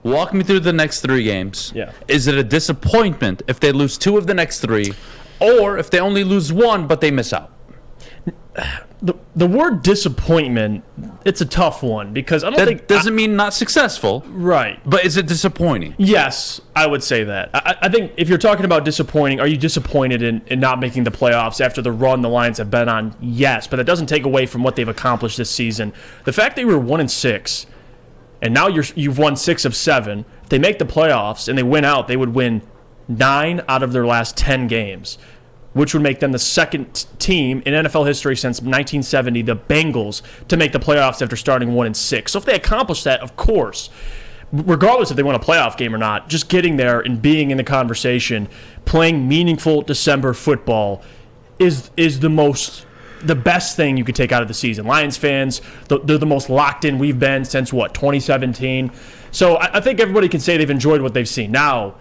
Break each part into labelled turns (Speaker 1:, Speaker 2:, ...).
Speaker 1: Walk me through the next 3 games.
Speaker 2: Yeah.
Speaker 1: Is it a disappointment if they lose 2 of the next 3, or if they only lose 1 but they miss out?
Speaker 2: The word disappointment, it's a tough one because I don't think...
Speaker 1: That doesn't mean not successful.
Speaker 2: Right.
Speaker 1: But is it disappointing?
Speaker 2: Yes, I would say that. I think if you're talking about disappointing, are you disappointed in not making the playoffs after the run the Lions have been on? Yes, but that doesn't take away from what they've accomplished this season. The fact that you were 1-6, and now you've won 6 of 7, if they make the playoffs and they win out, they would win 9 out of their last 10 games, which would make them the second team in NFL history since 1970, the Bengals, to make the playoffs after starting 1-6. So if they accomplish that, of course, regardless if they win a playoff game or not, just getting there and being in the conversation, playing meaningful December football is the best thing you could take out of the season. Lions fans, they're the most locked in we've been since, 2017? So I think everybody can say they've enjoyed what they've seen. Now,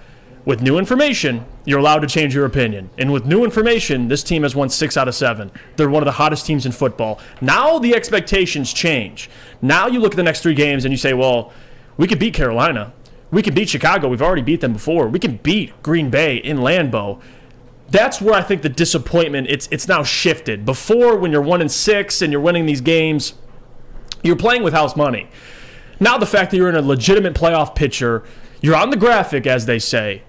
Speaker 2: with new information, you're allowed to change your opinion. And with new information, this team has won 6 out of 7. They're one of the hottest teams in football. Now the expectations change. Now you look at the next 3 games and you say, well, we could beat Carolina. We could beat Chicago. We've already beat them before. We can beat Green Bay in Lambeau. That's where I think the disappointment, it's now shifted. Before, when you're 1-6 and you're winning these games, you're playing with house money. Now the fact that you're in a legitimate playoff picture, you're on the graphic, as they say,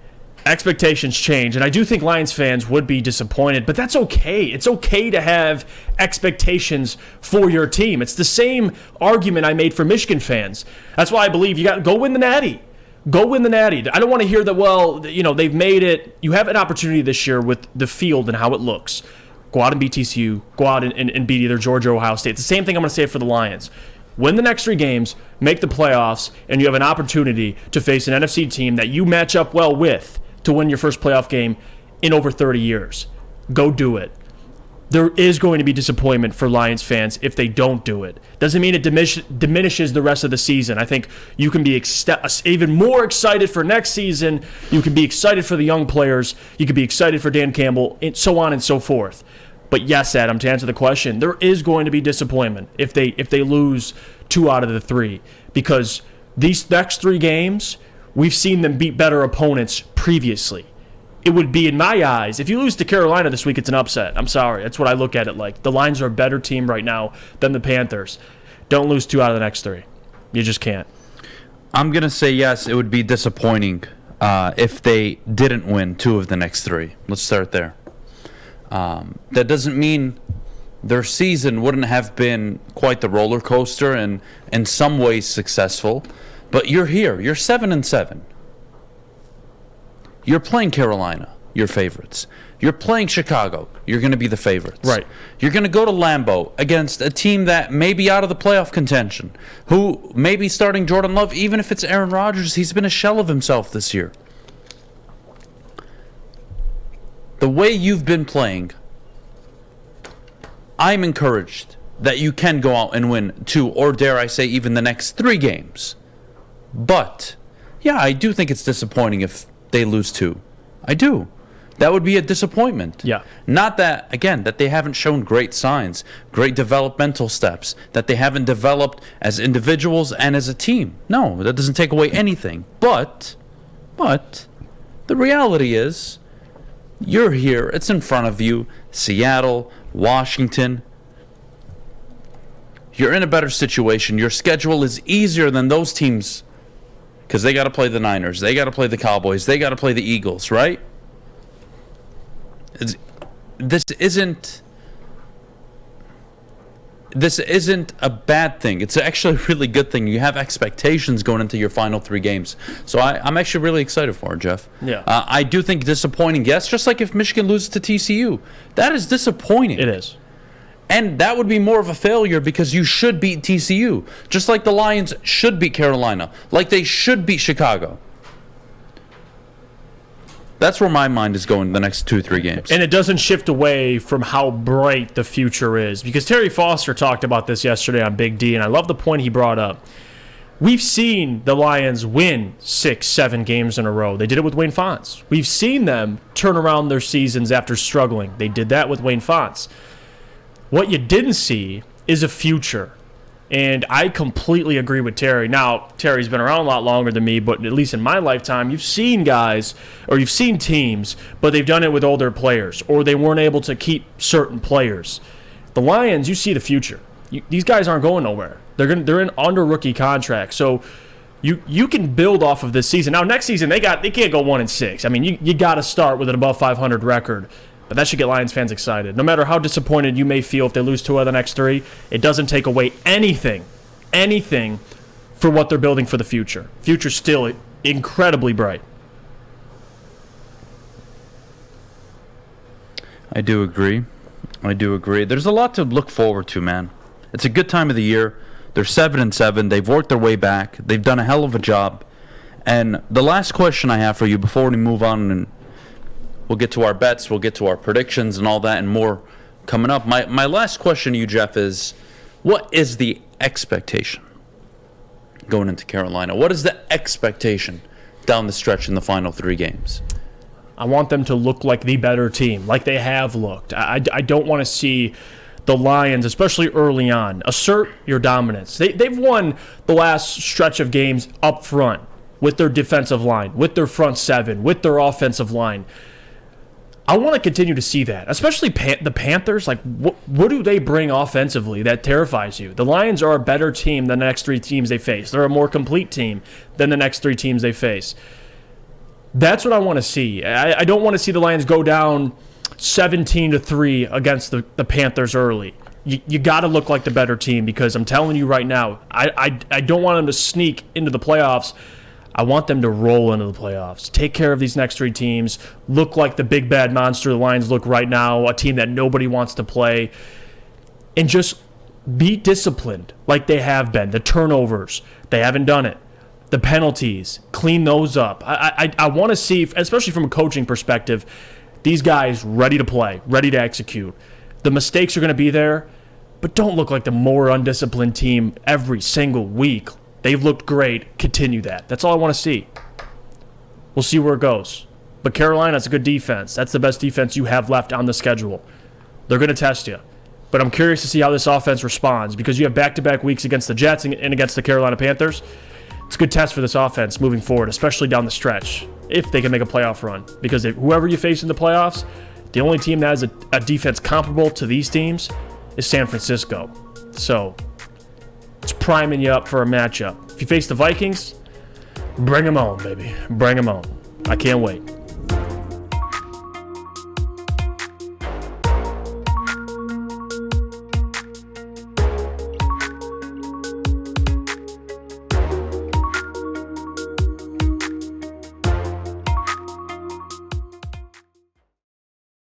Speaker 2: expectations change, and I do think Lions fans would be disappointed, but that's okay. It's okay to have expectations for your team. It's the same argument I made for Michigan fans. That's why I believe you got to go win the Natty. Go win the Natty. I don't want to hear that, well, they've made it. You have an opportunity this year with the field and how it looks. Go out and beat TCU. Go out and beat either Georgia or Ohio State. It's the same thing I'm going to say for the Lions. Win the next 3 games, make the playoffs, and you have an opportunity to face an NFC team that you match up well with to win your first playoff game in over 30 years. Go do it. There is going to be disappointment for Lions fans if they don't do it. Doesn't mean it diminishes the rest of the season. I think you can be even more excited for next season. You can be excited for the young players. You can be excited for Dan Campbell, and so on and so forth. But yes, Adam, to answer the question, there is going to be disappointment if they lose 2 out of the 3, because these next 3 games, we've seen them beat better opponents previously. It would be, in my eyes, if you lose to Carolina this week, it's an upset. I'm sorry. That's what I look at it like. The Lions are a better team right now than the Panthers. Don't lose 2 out of the next 3. You just can't.
Speaker 1: I'm going to say yes, it would be disappointing if they didn't win 2 of the next 3. Let's start there. That doesn't mean their season wouldn't have been quite the roller coaster and in some ways successful. But you're here. You're 7-7. You're playing Carolina, your favorites. You're playing Chicago. You're going to be the favorites.
Speaker 2: Right.
Speaker 1: You're going to go to Lambeau against a team that may be out of the playoff contention, who may be starting Jordan Love, even if it's Aaron Rodgers. He's been a shell of himself this year. The way you've been playing, I'm encouraged that you can go out and win 2, or dare I say even the next 3 games. But, yeah, I do think it's disappointing if they lose 2. I do. That would be a disappointment.
Speaker 2: Yeah.
Speaker 1: Not that, again, that they haven't shown great signs, great developmental steps, that they haven't developed as individuals and as a team. No, that doesn't take away anything. But, the reality is, you're here, it's in front of you, Seattle, Washington. You're in a better situation. Your schedule is easier than those teams because they got to play the Niners, they got to play the Cowboys, they got to play the Eagles, right? This isn't a bad thing. It's actually a really good thing. You have expectations going into your final 3 games. So I'm actually really excited for it, Jeff.
Speaker 2: Yeah.
Speaker 1: I do think disappointing, yes, just like if Michigan loses to TCU. That is disappointing.
Speaker 2: It is.
Speaker 1: And that would be more of a failure because you should beat TCU. Just like the Lions should beat Carolina. Like they should beat Chicago. That's where my mind is going the next 2-3 games.
Speaker 2: And it doesn't shift away from how bright the future is. Because Terry Foster talked about this yesterday on Big D, and I love the point he brought up. We've seen the Lions win 6-7 games in a row. They did it with Wayne Fontes. We've seen them turn around their seasons after struggling. They did that with Wayne Fontes. What you didn't see is a future. And I completely agree with Terry. Now, Terry's been around a lot longer than me, but at least in my lifetime, you've seen guys, or you've seen teams, but they've done it with older players, or they weren't able to keep certain players. The Lions, you see the future. These guys aren't going nowhere. They're in under rookie contracts. So you can build off of this season. Now, next season, they can't go 1-6. I mean, you got to start with an above 500 record. But that should get Lions fans excited. No matter how disappointed you may feel if they lose 2 out of the next 3, it doesn't take away anything for what they're building for the future. Future's still incredibly bright.
Speaker 1: I do agree. There's a lot to look forward to, man. It's a good time of the year. They're 7-7. They've worked their way back. They've done a hell of a job. And the last question I have for you before we move on, and we'll get to our bets, we'll get to our predictions and all that and more coming up. My last question to you, Jeff, is what is the expectation going into Carolina? What is the expectation down the stretch in the final 3 games?
Speaker 2: I want them to look like the better team, like they have looked. I don't want to see the Lions, especially early on, assert your dominance. They've won the last stretch of games up front with their defensive line, with their front 7, with their offensive line. I want to continue to see that, especially the Panthers. Like, what do they bring offensively that terrifies you? The Lions are a better team than the next 3 teams they face. They're a more complete team than the next 3 teams they face. That's what I want to see. I don't want to see the Lions go down 17-3 against the Panthers early. You got to look like the better team, because I'm telling you right now, I don't want them to sneak into the playoffs. I want them to roll into the playoffs. Take care of these next 3 teams. Look like the big bad monster the Lions look right now, a team that nobody wants to play. And just be disciplined like they have been. The turnovers, they haven't done it. The penalties, clean those up. I want to see, especially from a coaching perspective, these guys ready to play, ready to execute. The mistakes are going to be there, but don't look like the more undisciplined team every single week. They've looked great. Continue that. That's all I want to see. We'll see where it goes. But Carolina's a good defense. That's the best defense you have left on the schedule. They're going to test you. But I'm curious to see how this offense responds, because you have back-to-back weeks against the Jets and against the Carolina Panthers. It's a good test for this offense moving forward, especially down the stretch, if they can make a playoff run. Because whoever you face in the playoffs, the only team that has a defense comparable to these teams is San Francisco. So it's priming you up for a matchup. If you face the Vikings, bring them on, baby. Bring them on. I can't wait.